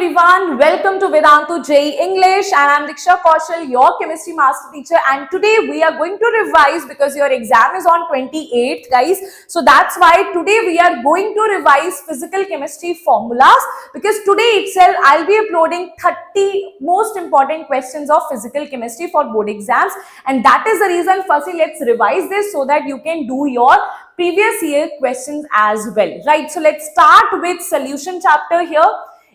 everyone, welcome to Vedantu JEE English, and I'm Diksha Kaushal, your chemistry master teacher, and today we are going to revise because your exam is on 28th, guys. So that's why today we are going to revise physical chemistry formulas, because today itself I'll be uploading 30 most important questions of physical chemistry for board exams, and that is the reason firstly let's revise this so that you can do your previous year questions as well, right? So let's start with solution chapter here.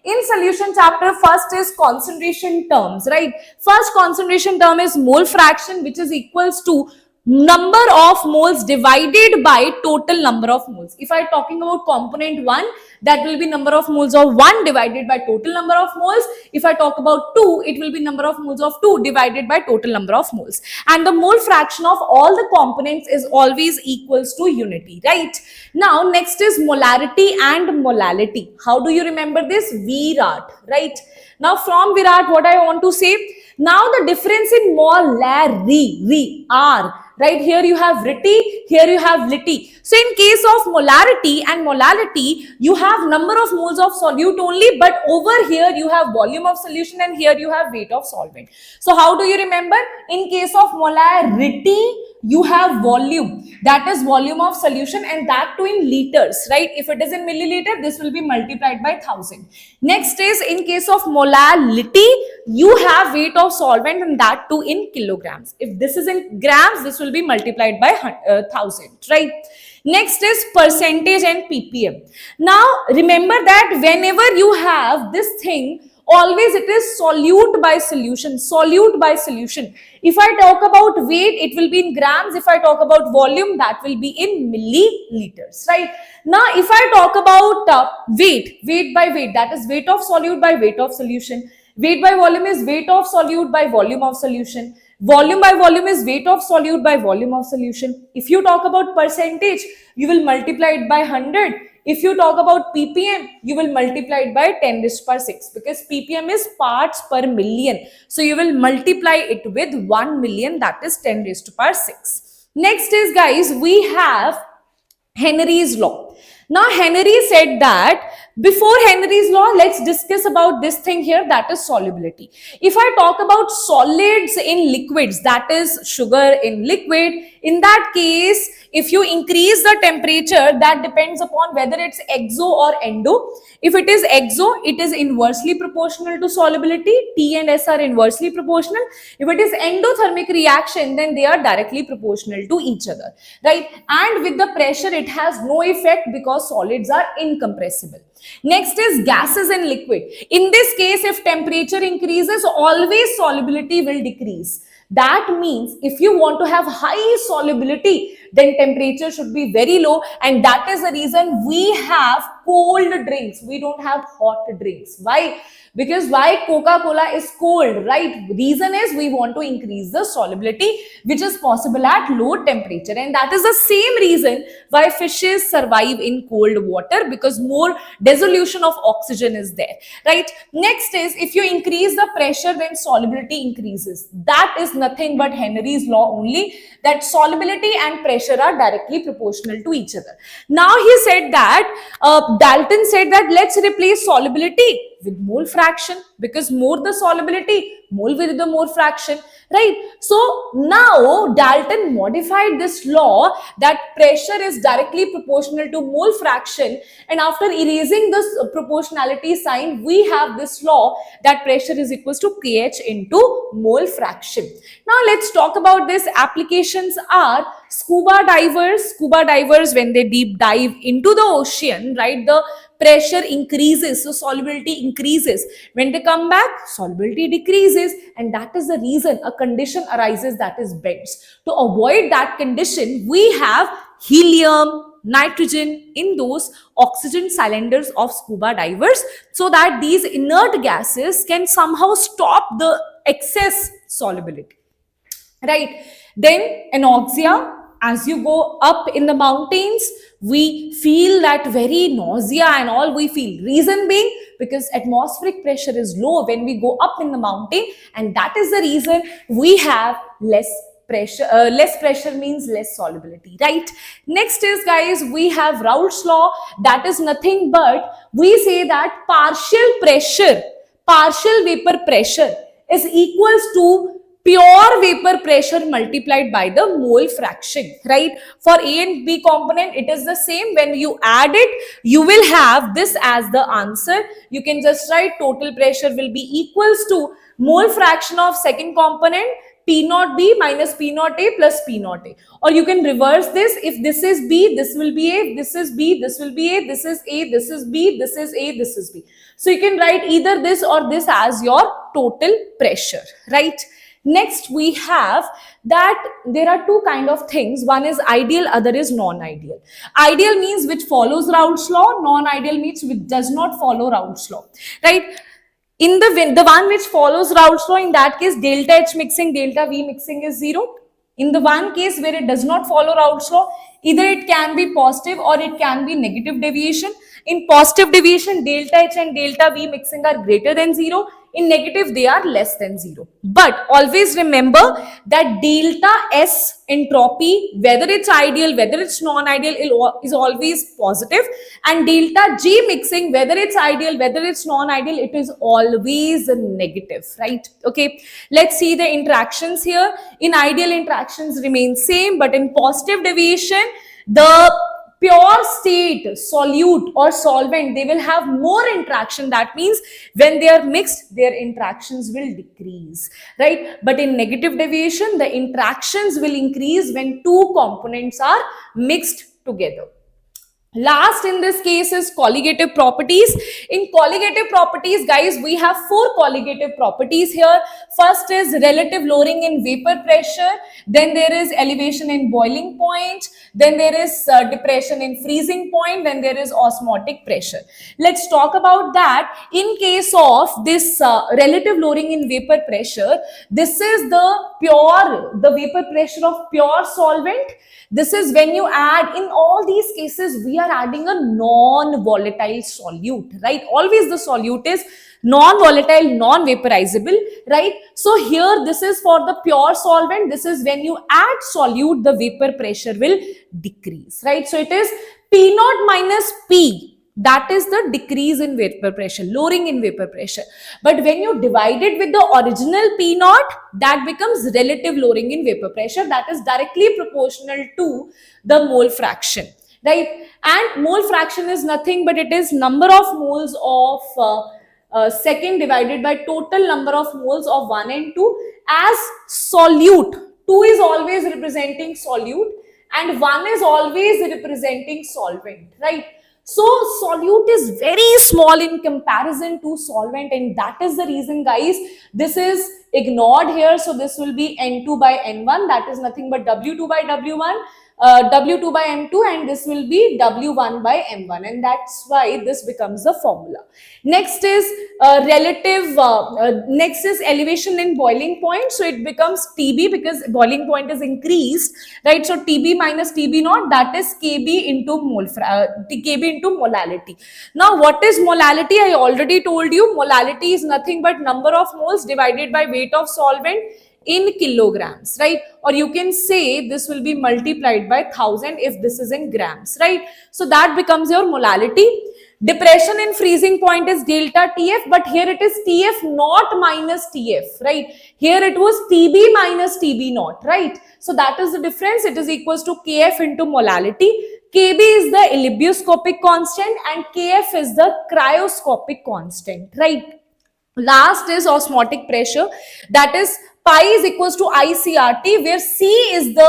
In solution chapter, first is concentration terms, right? First concentration term is mole fraction, which is equals to number of moles divided by total number of moles. If I talking about component 1, that will be number of moles of 1 divided by total number of moles. If I talk about 2, it will be number of moles of 2 divided by total number of moles. And the mole fraction of all the components is always equals to unity, right? Now, next is molarity and molality. How do you remember this? Virat, right? Now, from Virat, what I want to say? Now, the difference in molary, R, right? Here you have riti, here you have liti. So in case of molarity and molality, you have number of moles of solute only, but over here you have volume of solution and here you have weight of solvent. So how do you remember? In case of molarity, you have volume, that is volume of solution, and that too in liters, right? If it is in milliliter, this will be multiplied by 1000. Next is in case of molality, you have weight of solvent, and that too in kilograms. If this is in grams, this will be multiplied by 1000, right? Next is percentage and ppm. Now remember that whenever you have this thing, always it is solute by solution, solute by solution. If I talk about weight, it will be in grams. If I talk about volume, that will be in milliliters, right? Now, if I talk about weight by weight, that is weight of solute by weight of solution. Weight by volume is weight of solute by volume of solution. Volume by volume is weight of solute by volume of solution. If you talk about percentage, you will multiply it by 100. If you talk about ppm, you will multiply it by 10 raised to 6, because ppm is parts per million. So you will multiply it with 1 million, that is 10 raised to 6. Next is, guys, we have Henry's law. Now Henry said that, before Henry's law, let's discuss about this thing here, that is solubility. If I talk about solids in liquids, that is sugar in liquid, in that case, if you increase the temperature, that depends upon whether it's exo or endo. If it is exo, it is inversely proportional to solubility. T and S are inversely proportional. If it is endothermic reaction, then they are directly proportional to each other, right? And with the pressure, it has no effect because solids are incompressible. Next is gases and liquid. In this case, if temperature increases, always solubility will decrease. That means if you want to have high solubility, then temperature should be very low, and that is the reason we have cold drinks. We don't have hot drinks. Why? Because why Coca-Cola is cold, right? Reason is we want to increase the solubility, which is possible at low temperature, and that is the same reason why fishes survive in cold water, because more dissolution of oxygen is there, right? Next is, if you increase the pressure, then solubility increases. That is nothing but Henry's law only, that solubility and pressure are directly proportional to each other. Now he said that, Dalton said that let's replace solubility with mole fraction, because more the solubility, mole with the more fraction, right? So now Dalton modified this law that pressure is directly proportional to mole fraction, and after erasing this proportionality sign, we have this law that pressure is equals to pH into mole fraction. Now let's talk about this. Applications are scuba divers, when they deep dive into the ocean, right, the pressure increases, so solubility increases. When they come back, solubility decreases, and that is the reason a condition arises, that is bends. To avoid that condition, we have helium, nitrogen in those oxygen cylinders of scuba divers, so that these inert gases can somehow stop the excess solubility, right? Then anoxia. As you go up in the mountains, we feel that very nausea and all we feel. Reason being, because atmospheric pressure is low when we go up in the mountain, and that is the reason we have less pressure. Less pressure means less solubility, right? Next is, guys, we have Raoult's law. That is nothing but we say that partial pressure partial vapor pressure is equals to pure vapor pressure multiplied by the mole fraction, right? For A and B component, it is the same. When you add it, you will have this as the answer. You can just write total pressure will be equals to mole fraction of second component P naught B minus P naught A plus P naught A. Or you can reverse this. If this is B, this will be A. If this is B, this will be A. This is A, this is B, this is A, this is B. So you can write either this or this as your total pressure, right? Next, we have that there are two kind of things. One is ideal, other is non-ideal. Ideal means which follows Raoult's law. Non-ideal means which does not follow Raoult's law, right? In the one which follows Raoult's law, in that case, delta H mixing, delta V mixing is 0. In the one case where it does not follow Raoult's law, either it can be positive or it can be negative deviation. In positive deviation, delta H and delta V mixing are greater than 0. In negative, they are less than 0. But always remember that delta S entropy, whether it's ideal, whether it's non-ideal, is always positive. And delta G mixing, whether it's ideal, whether it's non-ideal, it is always negative, right? Okay, let's see the interactions here. In ideal, interactions remain same, but in positive deviation, the pure state solute or solvent, they will have more interaction. That means when they are mixed, their interactions will decrease, right? But in negative deviation, the interactions will increase when two components are mixed together. Last in this case is colligative properties. In colligative properties, guys, we have four colligative properties here. First is relative lowering in vapor pressure. Then there is elevation in boiling point. Then there is depression in freezing point. Then there is osmotic pressure. Let's talk about that. In case of this relative lowering in vapor pressure, this is the vapor pressure of pure solvent. This is when you add, in all these cases, we are adding a non-volatile solute, right? Always the solute is non-volatile, non-vaporizable, right? So here, this is for the pure solvent. This is when you add solute, the vapor pressure will decrease, right? So it is P naught minus P. That is the decrease in vapor pressure, lowering in vapor pressure. But when you divide it with the original P naught, that becomes relative lowering in vapor pressure. That is directly proportional to the mole fraction, right? And mole fraction is nothing but it is number of moles of second divided by total number of moles of 1 and 2 as solute. 2 is always representing solute and 1 is always representing solvent, right? So solute is very small in comparison to solvent, and that is the reason, guys, this is ignored here. So this will be N2 by N1, that is nothing but W2 by W1, W2 by M2, and this will be W1 by M1, and that's why this becomes the formula. Next is next is elevation in boiling point. So it becomes TB because boiling point is increased, right? So TB minus TB naught, that is KB into KB into molality. Now what is molality? I already told you, molality is nothing but number of moles divided by weight of solvent in kilograms, right? Or you can say this will be multiplied by 1000 if this is in grams, right? So that becomes your molality. Depression in freezing point is delta TF, but here it is TF naught minus TF, right? Here it was TB minus TB naught, right? So that is the difference. It is equals to KF into molality. KB is the ebullioscopic constant and KF is the cryoscopic constant, right? Last is osmotic pressure, that is pi is equals to ICRT, where C is the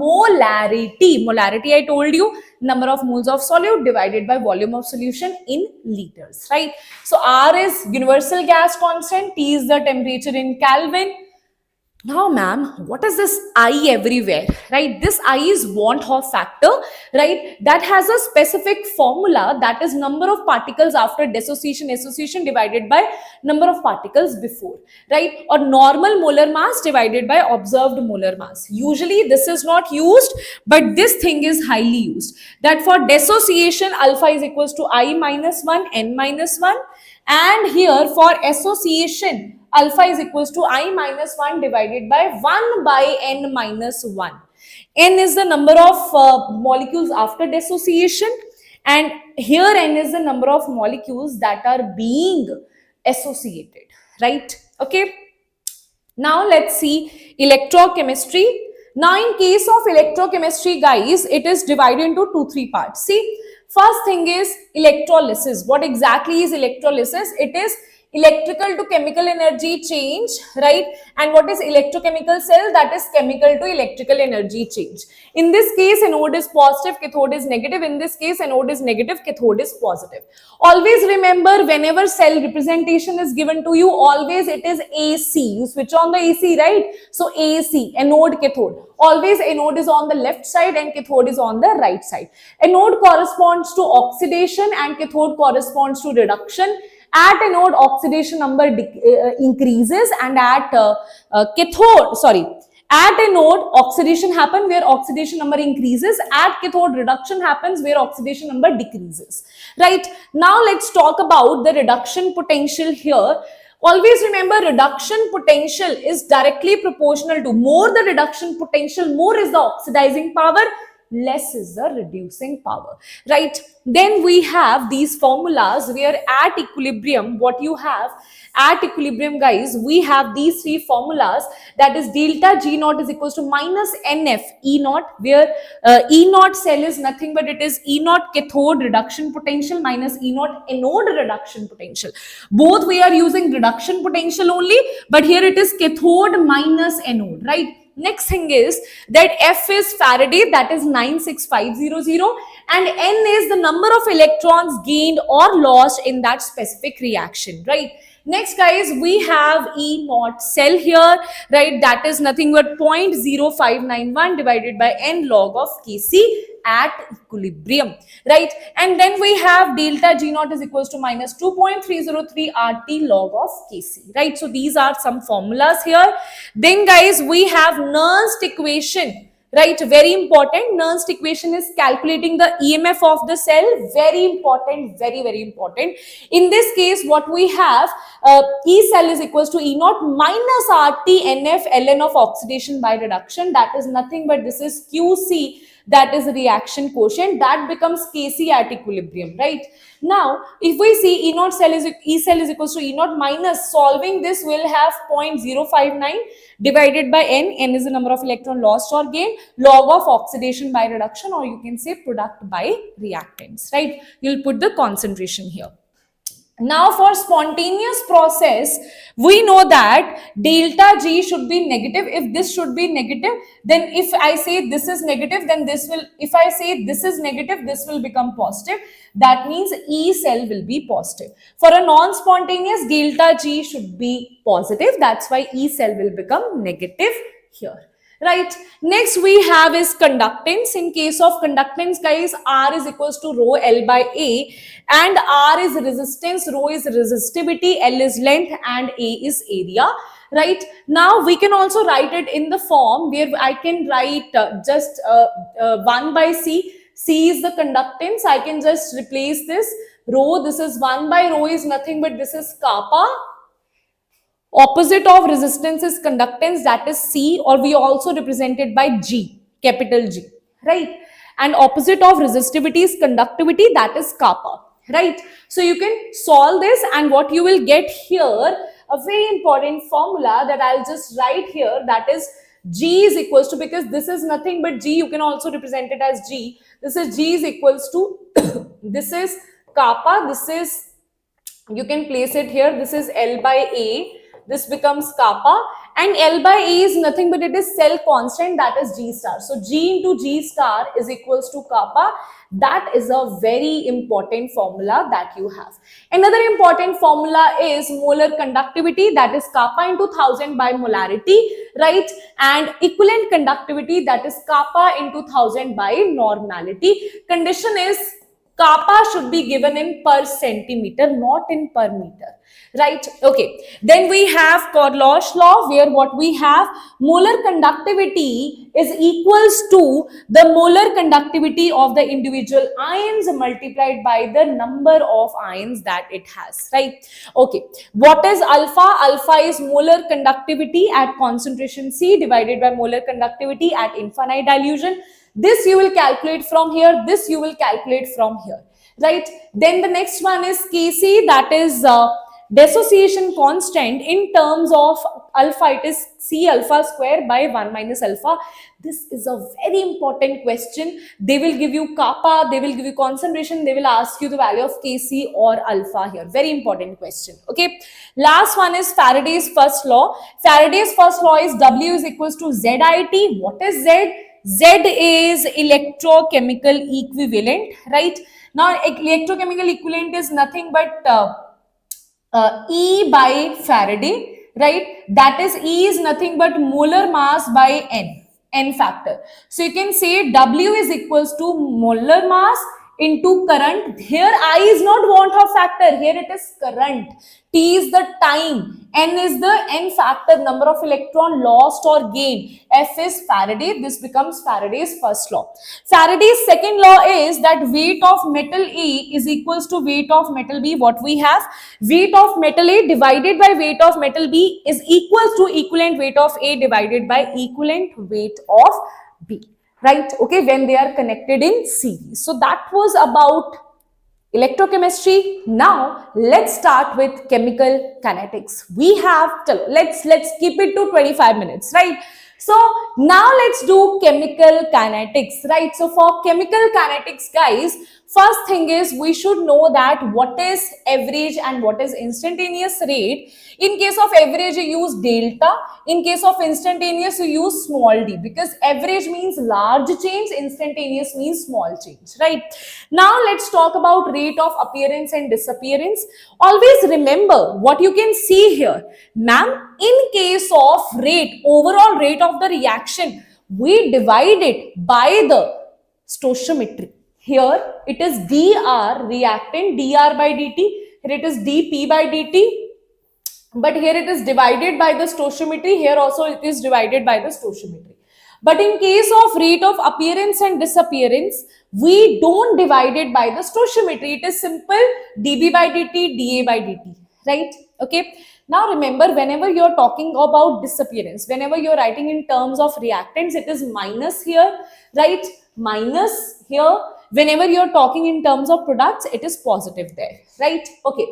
molarity. Molarity, I told you, number of moles of solute divided by volume of solution in liters, right? So R is universal gas constant, T is the temperature in Kelvin. Now, ma'am, what is this I everywhere, right? This I is van 't Hoff factor, right? That has a specific formula, that is number of particles after association divided by number of particles before, right? Or normal molar mass divided by observed molar mass. Usually this is not used, but this thing is highly used. That for dissociation, alpha is equals to I minus 1, N minus 1. And here for association, alpha is equals to I minus 1 divided by 1 by N minus 1. N is the number of molecules after dissociation, and here N is the number of molecules that are being associated, right? Okay. Now let's see electrochemistry. Now in case of electrochemistry, guys, it is divided into three parts. See, first thing is electrolysis. What exactly is electrolysis? It is electrical to chemical energy change, right? And what is electrochemical cell? That is chemical to electrical energy change. In this case, anode is positive, cathode is negative. In this case, anode is negative, cathode is positive. Always remember, whenever cell representation is given to you, always it is AC. You switch on the AC, right? So AC, anode, cathode. Always anode is on the left side and cathode is on the right side. Anode corresponds to oxidation and cathode corresponds to reduction. At anode, oxidation number increases, and at at anode, oxidation happens where oxidation number increases. At cathode, reduction happens where oxidation number decreases. Right? Now let's talk about the reduction potential here. Always remember, reduction potential is directly proportional to more the reduction potential, more is the oxidizing power, less is the reducing power, right? Then we have these formulas where at equilibrium, what you have at equilibrium, guys, we have these three formulas, that is delta G naught is equals to minus NF E naught, where E naught cell is nothing but it is E naught cathode reduction potential minus E naught anode reduction potential. Both we are using reduction potential only, but here it is cathode minus anode, right? Next thing is that F is Faraday, that is 96500, and N is the number of electrons gained or lost in that specific reaction, right? Next, guys, we have E naught cell here, right? That is nothing but 0.0591 divided by N log of Kc at equilibrium, right? And then we have delta G naught is equals to minus 2.303 RT log of Kc, right? So these are some formulas here. Then, guys, we have Nernst equation, right? Very important. Nernst equation is calculating the EMF of the cell. Very important, very, very important. In this case, what we have, E cell is equals to E naught minus RT NF ln of oxidation by reduction. That is nothing but this is QC, that is reaction quotient, that becomes Kc at equilibrium, right? Now, if we see E cell is equals to E naught minus, solving this will have 0.059 divided by N is the number of electron lost or gained, log of oxidation by reduction, or you can say product by reactants, right? You'll put the concentration here. Now for spontaneous process, we know that delta G should be negative. If this should be negative, then if I say this is negative, then this will, if I say this is negative, this will become positive. That means E cell will be positive. For a non-spontaneous, delta G should be positive. That's why E cell will become negative here. Right. Next we have is conductance. In case of conductance, guys, R is equals to rho L by A, and R is resistance, rho is resistivity, L is length, and A is area. Right. Now we can also write it in the form where I can write just 1 by C. C is the conductance. I can just replace this rho. This is 1 by rho is nothing but this is kappa. Opposite of resistance is conductance, that is C, or we also represented by G, capital G, right? And opposite of resistivity is conductivity, that is kappa, right? So you can solve this, and what you will get here, a very important formula that I'll just write here, that is G is equals to, because this is nothing but G, you can also represent it as G. This is G is equals to, this is kappa, this is, you can place it here, this is L by A. This becomes kappa, and L by A is nothing but it is cell constant, that is G star. So G into G star is equals to kappa. That is a very important formula that you have. Another important formula is molar conductivity, that is kappa into 1000 by molarity, right? And equivalent conductivity, that is kappa into 1000 by normality. Condition is kappa should be given in per centimeter, not in per meter. Right? Okay. Then we have Coriolis law, where what we have, molar conductivity is equals to the molar conductivity of the individual ions multiplied by the number of ions that it has. Right? Okay. What is alpha? Alpha is molar conductivity at concentration C divided by molar conductivity at infinite dilution. This you will calculate from here. This you will calculate from here. Right? Then the next one is Kc, that is dissociation constant in terms of alpha, it is C alpha square by 1 minus alpha. This is a very important question. They will give you kappa, they will give you concentration, they will ask you the value of Kc or alpha here. Very important question. Okay. Last one is Faraday's first law. Faraday's first law is W is equals to ZIT. What is Z? Z is electrochemical equivalent, right? Now, electrochemical equivalent is nothing but E by Faraday, right? That is, E is nothing but molar mass by N factor. So you can say W is equals to molar mass into current. Here I is not Van 't Hoff factor, here it is current. T is the time, N is the N factor, number of electron lost or gained. F is Faraday, this becomes Faraday's first law. Faraday's second law is that weight of metal A is equals to weight of metal B. What we have? Weight of metal A divided by weight of metal B is equals to equivalent weight of A divided by equivalent weight of B. Right? Okay, when they are connected in series. So that was about electrochemistry. Now let's start with chemical kinetics. We have, let's keep it to 25 minutes, right? So now let's do chemical kinetics, right? So for chemical kinetics, guys, first thing is we should know that what is average and what is instantaneous rate. In case of average, you use delta. In case of instantaneous, you use small d, because average means large change, instantaneous means small change, right? Now let's talk about rate of appearance and disappearance. Always remember what you can see here. Ma'am, in case of rate, overall rate of the reaction, we divide it by the stoichiometry. Here it is dr, reactant, dr by dt. Here it is dp by dt. But here it is divided by the stoichiometry. Here also it is divided by the stoichiometry. But in case of rate of appearance and disappearance, we don't divide it by the stoichiometry. It is simple dB by dt, dA by dt, right? Okay. Now remember, whenever you're talking about disappearance, whenever you're writing in terms of reactants, it is minus here, right? Minus here. Whenever you're talking in terms of products, it is positive there, right? Okay.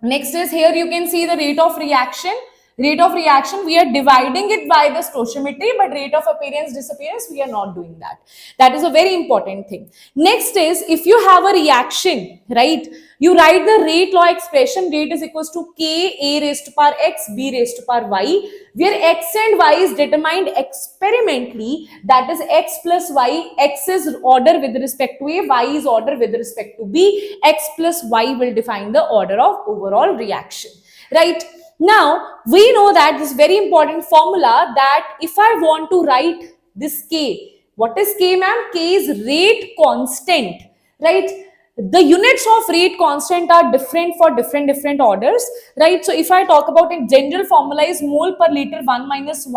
Next is, here you can see the rate of reaction. Rate of reaction, we are dividing it by the stoichiometry, but rate of appearance, disappearance, we are not doing that. That is a very important thing. Next is, if you have a reaction, right, you write the rate law expression. Rate is equals to K A raised to power X, B raised to power Y, where X and Y is determined experimentally. That is X plus Y. X is order with respect to A, Y is order with respect to B. X plus Y will define the order of overall reaction, right? Now, we know that this very important formula, that if I want to write this K, what is K, ma'am? K is rate constant, right? The units of rate constant are different for different orders, right? So if I talk about it, general formula is mole per liter 1 minus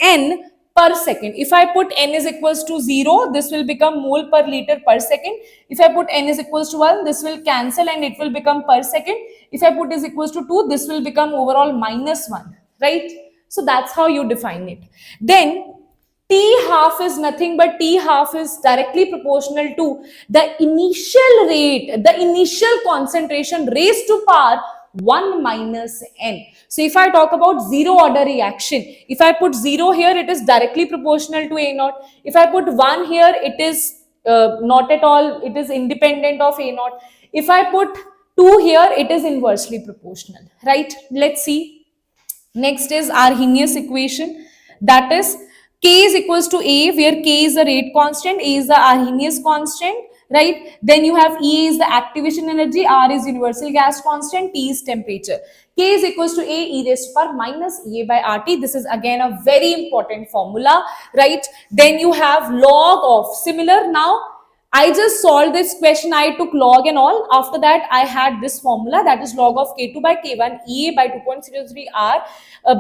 N per second. If I put N is equals to 0, this will become mole per liter per second. If I put N is equals to 1, this will cancel and it will become per second. If I put is equals to 2, this will become overall minus 1, right? So that's how you define it. Then T half is nothing but T half is directly proportional to the initial rate, the initial concentration raised to power 1 minus N. So if I talk about zero order reaction, if I put 0 here, it is directly proportional to A naught. If I put 1 here, it is not at all, it is independent of A naught. If I put 2 here, it is inversely proportional, right? Let's see. Next is Arrhenius equation. That is K is equals to A, where K is the rate constant, A is the Arrhenius constant, right? Then you have E is the activation energy, R is universal gas constant, T is temperature. K is equals to A e raised to power minus A by RT. This is again a very important formula, right? Then you have log of, similar. Now I just solved this question, I took log and all. After that, I had this formula, that is log of K2 by K1 EA by 2.03 R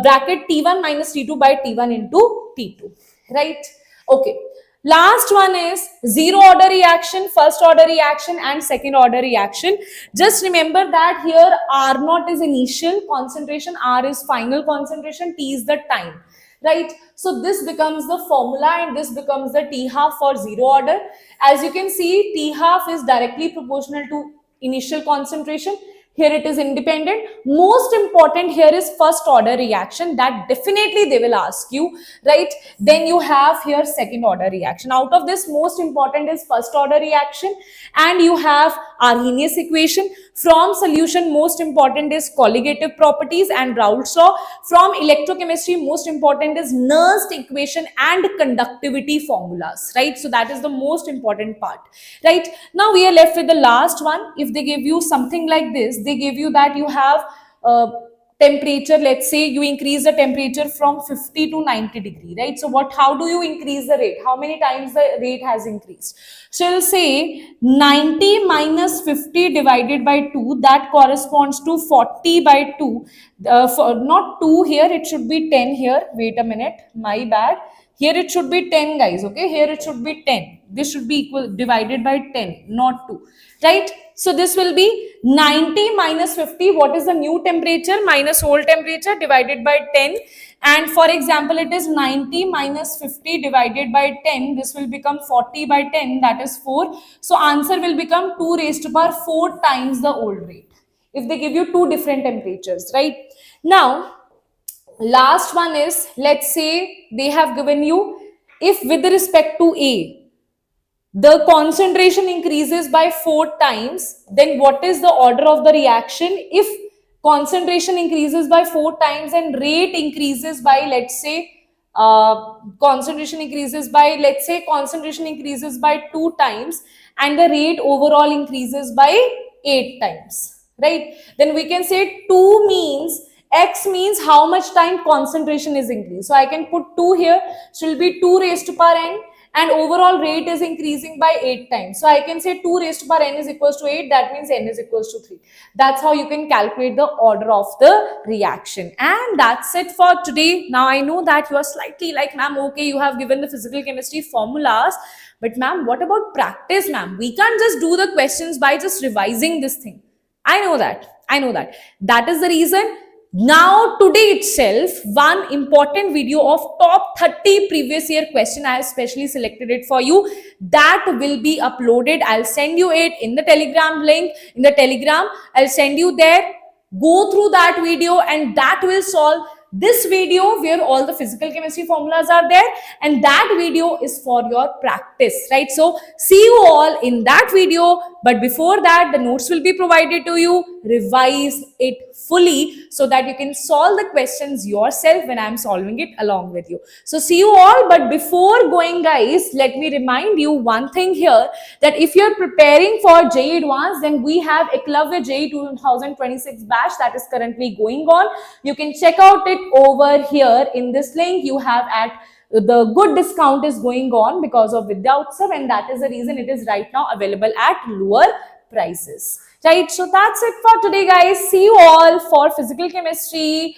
bracket T1 minus T2 by T1 into T2, right? Okay. Last one is zero order reaction, first order reaction and second order reaction. Just remember that here R naught is initial concentration, R is final concentration, T is the time, right? So this becomes the formula and this becomes the T half for zero order. As you can see, T half is directly proportional to initial concentration, here it is independent. Most important here is first order reaction, that definitely they will ask you, right? Then you have here second order reaction. Out of this, most important is first order reaction, and you have Arrhenius equation. From solution, most important is colligative properties and Raoult's law. From electrochemistry, most important is Nernst equation and conductivity formulas, right? So that is the most important part, right? Now we are left with the last one. If they give you something like this, they give you that you have temperature, let's say you increase the temperature from 50 to 90 degree, right? So how do you increase the rate? How many times the rate has increased? So you'll say 90 minus 50 divided by 2, that corresponds to 40 by 2. Not 2 here, it should be 10 here. Wait a minute, my bad. Here it should be 10, guys, okay? Here it should be 10. This should be equal, divided by 10, not 2, right? So this will be 90 minus 50. What is the new temperature? Minus old temperature divided by 10. And for example, it is 90 minus 50 divided by 10. This will become 40 by 10, that is 4. So answer will become 2 raised to power 4 times the old rate, if they give you two different temperatures, right? Now, last one is, let's say they have given you, if with respect to A, the concentration increases by 4 times, then what is the order of the reaction? If concentration increases by 4 times and rate increases by, let's say, concentration increases by 2 times and the rate overall increases by 8 times, right? Then we can say 2 means, X means how much time concentration is increased. So I can put 2 here, so it will be 2 raised to power n, and overall rate is increasing by 8 times. So I can say 2 raised to power n is equals to 8. That means n is equals to 3. That's how you can calculate the order of the reaction. And that's it for today. Now I know that you are slightly like, ma'am, okay, you have given the physical chemistry formulas, but ma'am, what about practice, ma'am? We can't just do the questions by just revising this thing. I know that. That is the reason. Now today itself, one important video of top 30 previous year question, I have specially selected it for you, that will be uploaded. I'll send you it in the Telegram link. In the Telegram, I'll send you there. Go through that video and that will solve this video where all the physical chemistry formulas are there, and that video is for your practice, right? So see you all in that video, but before that the notes will be provided to you. Revise it fully so that you can solve the questions yourself when I'm solving it along with you. So see you all, but before going, guys, let me remind you one thing here, that if you're preparing for JEE Advanced, then we have Eklavya JEE 2026 batch that is currently going on. You can check out it over here in this link. You have at the good discount is going on because of Vidya Utsav, and that is the reason it is right now available at lower prices, right? So that's it for today, guys. See you all for physical chemistry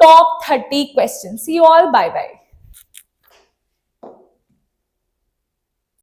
top 30 questions. See you all. Bye bye.